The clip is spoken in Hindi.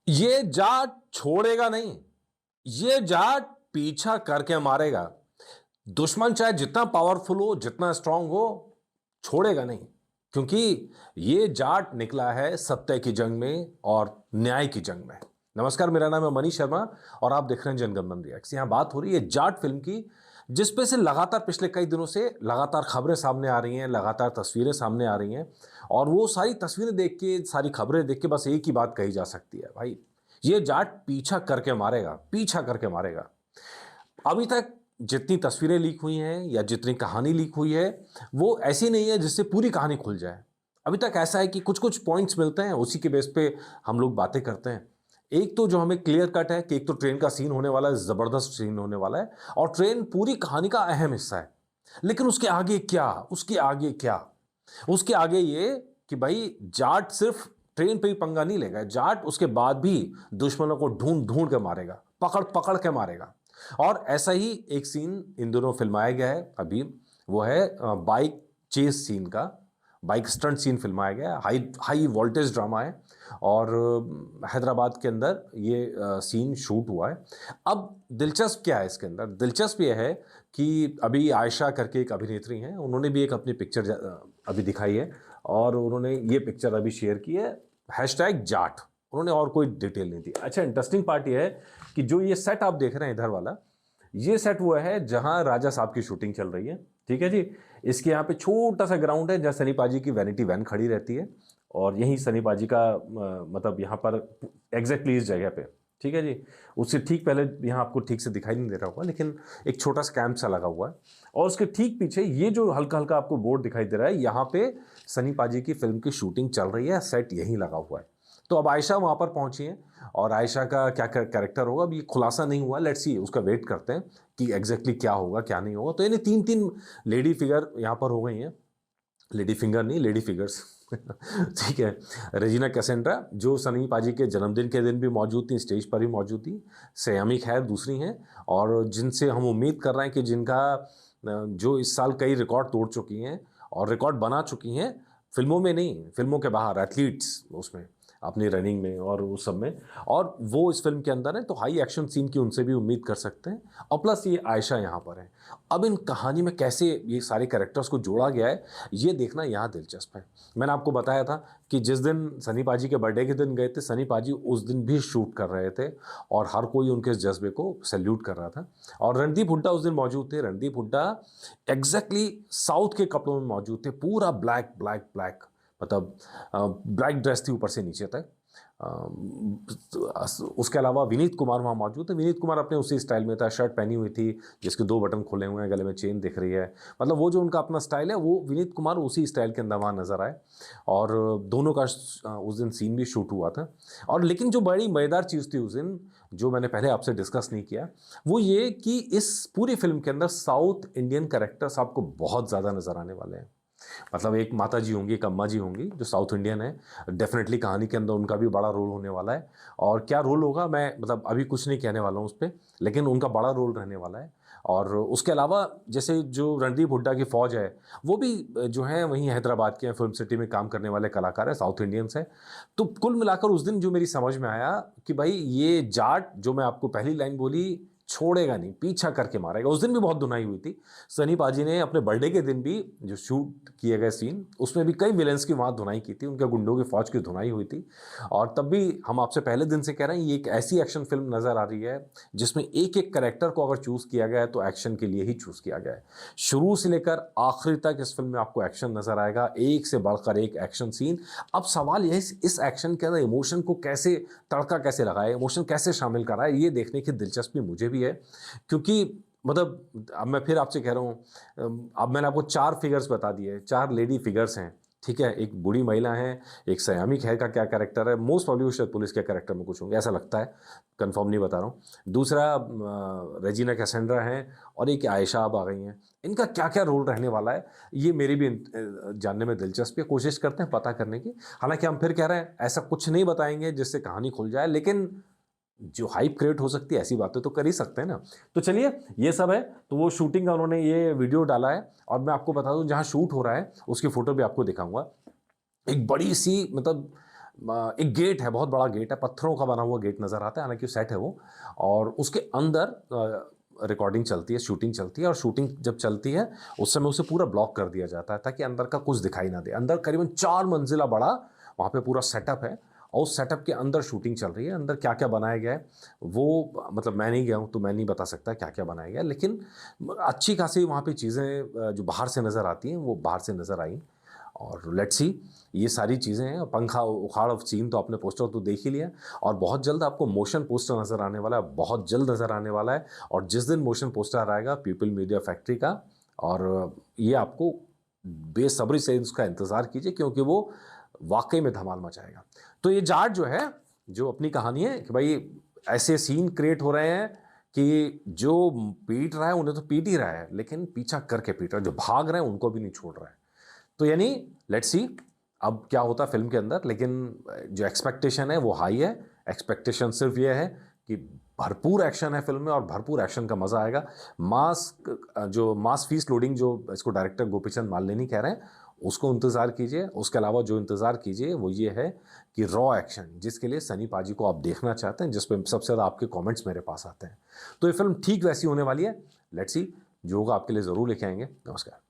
ये जाट छोड़ेगा नहीं, ये जाट पीछा करके मारेगा। दुश्मन चाहे जितना पावरफुल हो, जितना स्ट्रांग हो, छोड़ेगा नहीं। क्योंकि ये जाट निकला है सत्य की जंग में और न्याय की जंग में। नमस्कार, मेरा नाम है मनीष शर्मा और आप देख रहे हैं जनगणमन रिएक्ट्स। यहां बात हो रही है जाट फिल्म की, जिस पे से लगातार पिछले कई दिनों से लगातार खबरें सामने आ रही हैं, लगातार तस्वीरें सामने आ रही हैं। और वो सारी तस्वीरें देख के, सारी खबरें देख के बस एक ही बात कही जा सकती है, भाई ये जाट पीछा करके मारेगा, पीछा करके मारेगा। अभी तक जितनी तस्वीरें लीक हुई हैं या जितनी कहानी लीक हुई है, वो ऐसी नहीं है जिससे पूरी कहानी खुल जाए। अभी तक ऐसा है कि कुछ कुछ पॉइंट्स मिलते हैं, उसी के बेस पे हम लोग बातें करते हैं। एक तो जो हमें क्लियर कट है कि एक तो ट्रेन का सीन होने वाला है, जबरदस्त सीन होने वाला है, और ट्रेन पूरी कहानी का अहम हिस्सा है। लेकिन उसके आगे क्या, उसके आगे क्या, उसके आगे ये कि भाई जाट सिर्फ ट्रेन पे ही पंगा नहीं लेगा, जाट उसके बाद भी दुश्मनों को ढूंढ ढूंढ के मारेगा, पकड़ पकड़ के मारेगा। और ऐसा ही एक सीन इन दोनों फिल्माया गया है अभी, वो है बाइक चेस सीन का, बाइक स्टंट सीन फिल्माया गया है। हाई हाई वोल्टेज ड्रामा है और हैदराबाद के अंदर ये सीन शूट हुआ है। अब दिलचस्प क्या है इसके अंदर, दिलचस्प ये है कि अभी आयशा करके एक अभिनेत्री हैं, उन्होंने भी एक अपनी पिक्चर अभी दिखाई है और उन्होंने ये पिक्चर अभी शेयर की है, हैशटैग जाट। उन्होंने और कोई डिटेल नहीं दी। अच्छा, इंटरेस्टिंग पार्ट ये है कि जो ये सेट आप देख रहे हैं इधर वाला, ये सेट हुआ है जहां राजा साहब की शूटिंग चल रही है। ठीक है जी। इसके यहाँ पे छोटा सा ग्राउंड है जहाँ सनी पाजी की वैनिटी वैन खड़ी रहती है और यही सनी पाजी का मतलब यहाँ पर एग्जैक्टली इस जगह पे। ठीक है जी। उससे ठीक पहले, यहाँ आपको ठीक से दिखाई नहीं दे रहा होगा, लेकिन एक छोटा सा कैंप सा लगा हुआ है और उसके ठीक पीछे ये जो हल्का हल्का आपको बोर्ड दिखाई दे रहा है, यहाँ पे सनी पाजी की फिल्म की शूटिंग चल रही है, सेट यहीं लगा हुआ है। तो अब आयशा वहां पर पहुंची है और आयशा का क्या कैरेक्टर होगा अभी खुलासा नहीं हुआ, लेट्स सी, उसका वेट करते हैं कि एग्जैक्टली क्या होगा क्या नहीं होगा। तो यानी तीन तीन लेडी फिगर यहाँ पर हो गई हैं, लेडी फिंगर नहीं, लेडी फिगर्स। ठीक है। रेजिना कैसेंड्रा जो सनी पाजी के जन्मदिन के दिन भी मौजूद थी, स्टेज पर भी मौजूद थी। सयामी खैर दूसरी हैं और जिनसे हम उम्मीद कर रहे हैं कि जिनका जो इस साल कई रिकॉर्ड तोड़ चुकी हैं और रिकॉर्ड बना चुकी हैं, फिल्मों में नहीं, फिल्मों के बाहर, एथलीट्स उसमें, अपनी रनिंग में और उस सब में, और वो इस फिल्म के अंदर है, तो हाई एक्शन सीन की उनसे भी उम्मीद कर सकते हैं। और प्लस ये आयशा यहाँ पर है। अब इन कहानी में कैसे ये सारे कैरेक्टर्स को जोड़ा गया है, ये देखना यहाँ दिलचस्प है। मैंने आपको बताया था कि जिस दिन सनी पाजी के बर्थडे के दिन गए थे, सनी पाजी उस दिन भी शूट कर रहे थे और हर कोई उनके इस जज्बे को सैल्यूट कर रहा था। और रणदीप हुड्डा उस दिन मौजूद थे। रणदीप हुड्डा एग्जैक्टली साउथ के कपड़ों में मौजूद थे, पूरा ब्लैक ब्लैक ब्लैक, मतलब ब्लैक ड्रेस थी ऊपर से नीचे तक। उसके अलावा विनीत कुमार वहाँ मौजूद थे। विनीत कुमार अपने उसी स्टाइल में था, शर्ट पहनी हुई थी जिसके 2 बटन खुले हुए हैं, गले में चेन दिख रही है, मतलब वो जो उनका अपना स्टाइल है, वो विनीत कुमार उसी स्टाइल के अंदर वहाँ नजर आए। और दोनों का उस दिन सीन भी शूट हुआ था। और लेकिन जो बड़ी मज़ेदार चीज़ थी उस दिन, जो मैंने पहले आपसे डिस्कस नहीं किया, वो ये कि इस पूरी फिल्म के अंदर साउथ इंडियन कैरेक्टर्स आपको बहुत ज़्यादा नजर आने वाले हैं। मतलब एक माता जी होंगी, एक अम्मा जी होंगी जो साउथ इंडियन है। डेफिनेटली कहानी के अंदर उनका भी बड़ा रोल होने वाला है। और क्या रोल होगा, मैं मतलब अभी कुछ नहीं कहने वाला हूँ उस पर, लेकिन उनका बड़ा रोल रहने वाला है। और उसके अलावा जैसे जो रणदीप हुड्डा की फ़ौज है, वो भी जो है वहीं हैदराबाद के फिल्म सिटी में काम करने वाले कलाकार है, साउथ इंडियंस है। तो कुल मिलाकर उस दिन जो मेरी समझ में आया कि भाई ये जाट, जो मैं आपको पहली लाइन बोली, छोड़ेगा नहीं, पीछा करके मारेगा। उस दिन भी बहुत धुनाई हुई थी। सनी पाजी ने अपने बर्थडे के दिन भी जो शूट किए गए सीन, उसमें भी कई विलेंस की वहाँ धुनाई की थी, उनके गुंडों की फौज की धुनाई हुई थी। और तब भी हम आपसे पहले दिन से कह रहे हैं, ये एक ऐसी एक्शन फिल्म नज़र आ रही है जिसमें एक एक कैरेक्टर को अगर चूज़ किया गया है तो एक्शन के लिए ही चूज़ किया गया है। शुरू से लेकर आखिर तक इस फिल्म में आपको एक्शन नज़र आएगा, एक से बढ़कर एक एक्शन सीन। अब सवाल यह है इस एक्शन के अंदर इमोशन को कैसे, तड़का कैसे लगाए, इमोशन कैसे शामिल कराए, ये देखने की दिलचस्पी मुझे भी है। क्योंकि मतलब अब मैं फिर आपसे कह रहा हूँ, अब मैंने आपको 4 फिगर्स बता दिए, 4 लेडी फिगर्स हैं। ठीक है, एक बूढ़ी महिला है, एक सयामी खैर का क्या कैरेक्टर है, मोस्ट प्रॉब्ली शायद पुलिस के कैरेक्टर में कुछ होंगे, ऐसा लगता है, कंफर्म नहीं बता रहा हूँ। दूसरा रेजिना कैसेंड्रा है और एक आयशा अब आ गई हैं। इनका क्या क्या रोल रहने वाला है, ये मेरी भी जानने में दिलचस्पी है, कोशिश करते हैं पता करने की। हालांकि हम फिर कह रहे हैं ऐसा कुछ नहीं बताएंगे जिससे कहानी खुल जाए, लेकिन जो हाइप क्रिएट हो सकती है ऐसी बातें तो कर ही सकते हैं ना। तो चलिए, ये सब है। तो वो शूटिंग का उन्होंने ये वीडियो डाला है और मैं आपको बता दूं जहां शूट हो रहा है उसकी फोटो भी आपको दिखाऊंगा। एक बड़ी सी, मतलब एक गेट है, बहुत बड़ा गेट है, पत्थरों का बना हुआ गेट नज़र आता है, हालांकि सेट है वो, और उसके अंदर रिकॉर्डिंग चलती है, शूटिंग चलती है, और शूटिंग जब चलती है उस समय उसे पूरा ब्लॉक कर दिया जाता है ताकि अंदर का कुछ दिखाई ना दे। अंदर करीबन 4 मंजिला बड़ा वहाँ पे पूरा सेटअप है, और उस सेटअप के अंदर शूटिंग चल रही है। अंदर क्या क्या बनाया गया है वो मतलब मैं नहीं गया हूँ तो मैं नहीं बता सकता क्या क्या बनाया गया है, लेकिन अच्छी खासी वहाँ पे चीज़ें जो बाहर से नज़र आती हैं वो बाहर से नज़र आई। और लेट्स सी, ये सारी चीज़ें हैं। पंखा उखाड़ सीन तो आपने पोस्टर तो देख ही लिया, और बहुत जल्द आपको मोशन पोस्टर नज़र आने वाला है, बहुत जल्द नज़र आने वाला है। और जिस दिन मोशन पोस्टर आएगा पीपल मीडिया फैक्ट्री का, और ये आपको बेसब्री से उसका इंतज़ार कीजिए, क्योंकि वो वाकई में धमाल मचाएगा। तो ये जाट जो है, जो अपनी कहानी है कि भाई ऐसे सीन क्रिएट हो रहे हैं कि जो पीट रहा है उन्हें तो पीट ही रहा है, लेकिन पीछा करके पीट रहा है, जो भाग रहे हैं उनको भी नहीं छोड़ रहा है। तो यानी लेट्स सी अब क्या होता है फिल्म के अंदर, लेकिन जो एक्सपेक्टेशन है वो हाई है। एक्सपेक्टेशन सिर्फ ये है कि भरपूर एक्शन है फिल्म में, और भरपूर एक्शन का मज़ा आएगा। जो मास फीस लोडिंग जो इसको डायरेक्टर गोपीचंद मालिनी कह रहे हैं, उसको इंतज़ार कीजिए। उसके अलावा जो इंतज़ार कीजिए वो ये है कि रॉ एक्शन, जिसके लिए सनी पाजी को आप देखना चाहते हैं, जिस पे सबसे ज़्यादा आपके कमेंट्स मेरे पास आते हैं, तो ये फिल्म ठीक वैसी होने वाली है। लेट्स सी, जो होगा आपके लिए ज़रूर लेके आएंगे। नमस्कार।